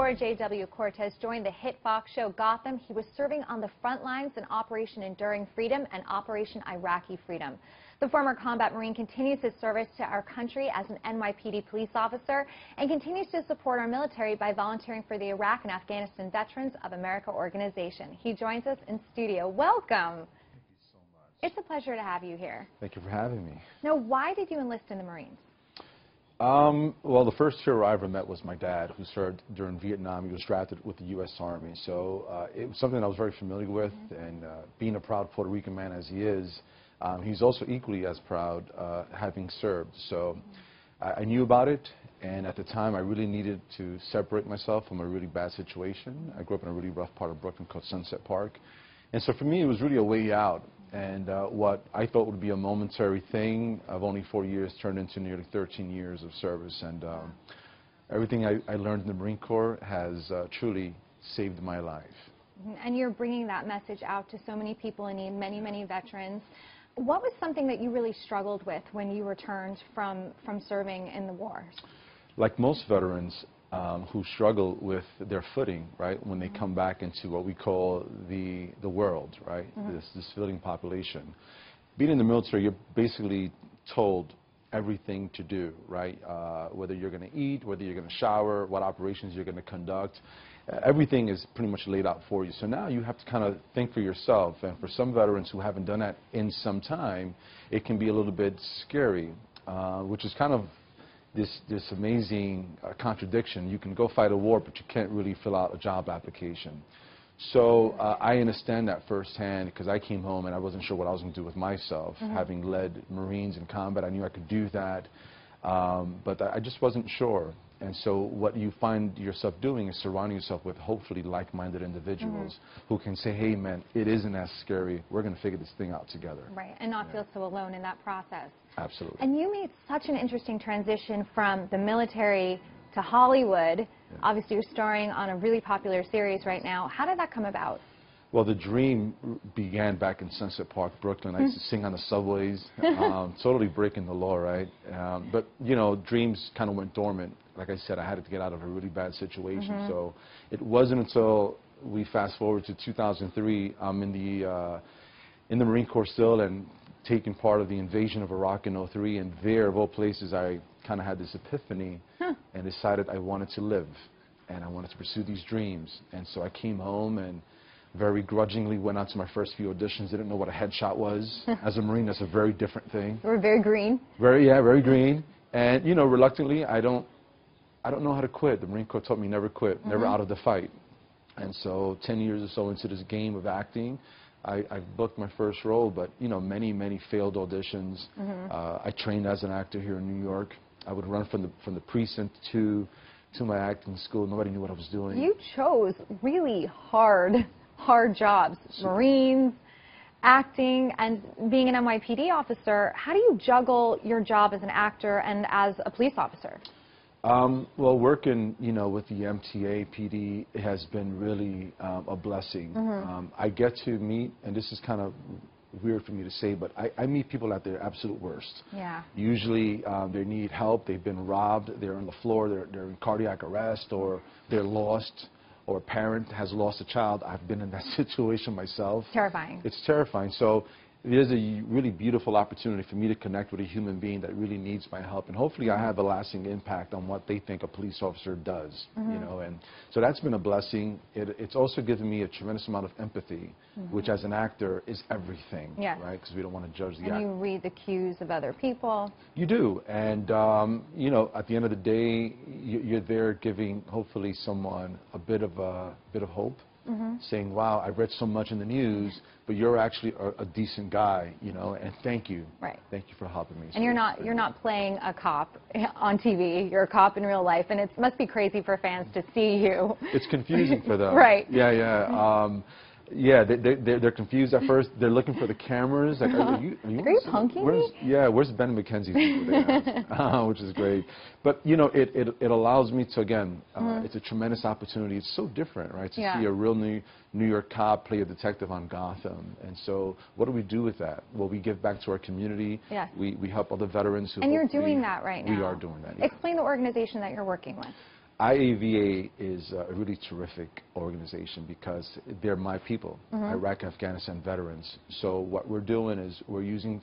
Corps JW Cortes joined the hit Fox show Gotham. He was serving on the front lines in Operation Enduring Freedom and Operation Iraqi Freedom. The former combat Marine continues his service to our country as an NYPD police officer and continues to support our military by volunteering for the Iraq and Afghanistan Veterans of America organization. He joins us in studio. Welcome. Thank you so much. It's a pleasure to have you here. Thank you for having me. Now, why did you enlist in the Marines? Well, the first hero I ever met was my dad, who served during Vietnam. He was drafted with the U.S. Army, so it was something I was very familiar with, and being a proud Puerto Rican man as he is, he's also equally as proud having served. So I knew about it, and at the time I really needed to separate myself from a really bad situation. I grew up in a really rough part of Brooklyn called Sunset Park, and so for me it was really a way out. And what I thought would be a momentary thing of only 4 years turned into nearly 13 years of service. And everything I learned in the Marine Corps has truly saved my life. And you're bringing that message out to so many people in need, many, many veterans. What was something that you really struggled with when you returned from serving in the wars? Like most veterans who struggle with their footing, right, when they come back into what we call the world, right, this civilian population. Being in the military, you're basically told everything to do, right, whether you're going to eat, whether you're going to shower, what operations you're going to conduct. Everything is pretty much laid out for you. So now you have to kind of think for yourself, and for some veterans who haven't done that in some time, it can be a little bit scary, which is kind of this amazing contradiction. You can go fight a war, but you can't really fill out a job application. So I understand that firsthand, because I came home and I wasn't sure what I was going to do with myself. Having led Marines in combat, I knew I could do that, but I just wasn't sure. And so what you find yourself doing is surrounding yourself with hopefully like-minded individuals who can say, hey man, it isn't as scary, we're going to figure this thing out together. Right, and not feel so alone in that process. Absolutely. And you made such an interesting transition from the military to Hollywood. Yeah. Obviously you're starring on a really popular series right now. How did that come about? Well, the dream began back in Sunset Park, Brooklyn. I used to sing on the subways, totally breaking the law, right? But, you know, dreams kind of went dormant. Like I said, I had to get out of a really bad situation. So it wasn't until we fast forward to 2003, I'm in the Marine Corps still and taking part of the invasion of Iraq in '03. And there, of all places, I kind of had this epiphany and decided I wanted to live and I wanted to pursue these dreams. And so I came home and very grudgingly went out to my first few auditions. Didn't know what a headshot was. As a Marine, that's a very different thing. We're very green. Very green. And, you know, reluctantly, I don't know how to quit. The Marine Corps taught me never quit, never out of the fight. And so 10 years or so into this game of acting, I booked my first role, but, you know, many failed auditions. I trained as an actor here in New York. I would run from the precinct to my acting school. Nobody knew what I was doing. You chose really hard jobs, Marines, acting, and being an NYPD officer. How do you juggle your job as an actor and as a police officer? Well, working, you know, with the MTA PD has been really a blessing. I get to meet, and this is kind of weird for me to say, but I meet people at their absolute worst. Yeah. Usually they need help, they've been robbed, they're on the floor, they're in cardiac arrest, or they're lost, or a parent has lost a child. I've been in that situation myself. Terrifying. It's terrifying. So there's a really beautiful opportunity for me to connect with a human being that really needs my help, and hopefully I have a lasting impact on what they think a police officer does. You know, and so that's been a blessing. It's also given me a tremendous amount of empathy, which as an actor is everything, right? Because we don't want to judge the actor. And you read the cues of other people. You do, and you know, at the end of the day, you're there giving hopefully someone a bit of hope. Saying, wow, I've read so much in the news, but you're actually a decent guy, you know, and thank you. Right. Thank you for helping me. And you're not playing a cop on TV. You're a cop in real life, and it must be crazy for fans to see you. It's confusing for them. Right. Yeah, they're confused at first. They're looking for the cameras. Like, are you punking me? Where's Ben McKenzie's over there? Which is great. But, you know, it allows me to, again, it's a tremendous opportunity. It's so different, right, to see a real New York cop play a detective on Gotham. And so what do we do with that? Well, we give back to our community. Yeah. We help other veterans who... And you're doing that right now. We are doing that, yeah. Explain the organization that you're working with. IAVA is a really terrific organization because they're my people, Iraq, Afghanistan veterans. So what we're doing is we're using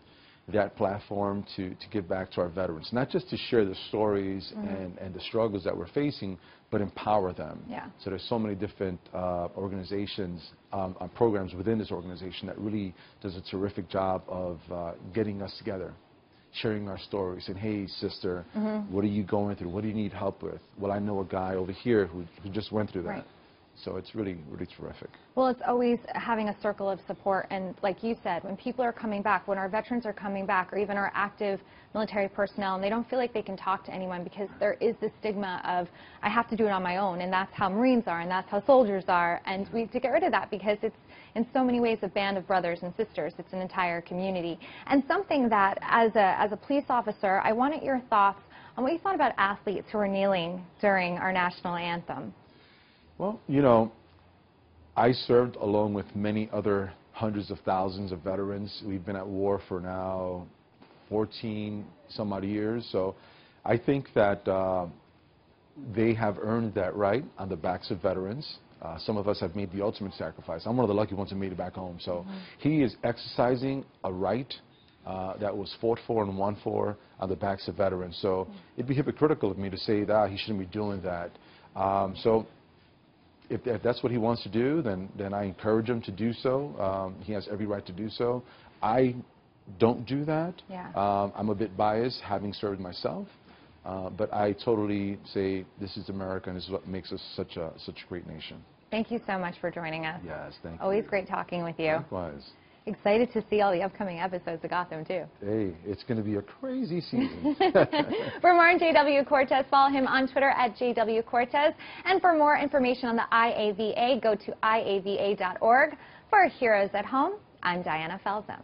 that platform to give back to our veterans, not just to share the stories and the struggles that we're facing, but empower them. Yeah. So there's so many different organizations, programs within this organization that really does a terrific job of getting us together, sharing our stories, saying, hey, sister, what are you going through? What do you need help with? Well, I know a guy over here who just went through that. Right. So it's really, really terrific. Well, it's always having a circle of support. And like you said, when people are coming back, when our veterans are coming back, or even our active military personnel, and they don't feel like they can talk to anyone because there is this stigma of, I have to do it on my own, and that's how Marines are, and that's how soldiers are. And we have to get rid of that because it's, in so many ways, a band of brothers and sisters. It's an entire community. And something that, as a police officer, I wanted your thoughts on what you thought about athletes who are kneeling during our national anthem. Well, you know, I served along with many other hundreds of thousands of veterans. We've been at war for now 14 some odd years. So I think that they have earned that right on the backs of veterans. Some of us have made the ultimate sacrifice. I'm one of the lucky ones who made it back home. So he is exercising a right that was fought for and won for on the backs of veterans. So it'd be hypocritical of me to say that he shouldn't be doing that. So if that's what he wants to do, then I encourage him to do so. He has every right to do so. I don't do that. Yeah. I'm a bit biased, having served myself. But I totally say this is America, and this is what makes us such a great nation. Thank you so much for joining us. Yes, thank you. Always great talking with you. Likewise. Excited to see all the upcoming episodes of Gotham, too. Hey, it's going to be a crazy season. For more on JW Cortes, follow him on Twitter at JW Cortes. And for more information on the IAVA, go to iava.org. For Heroes at Home, I'm Diana Felzem.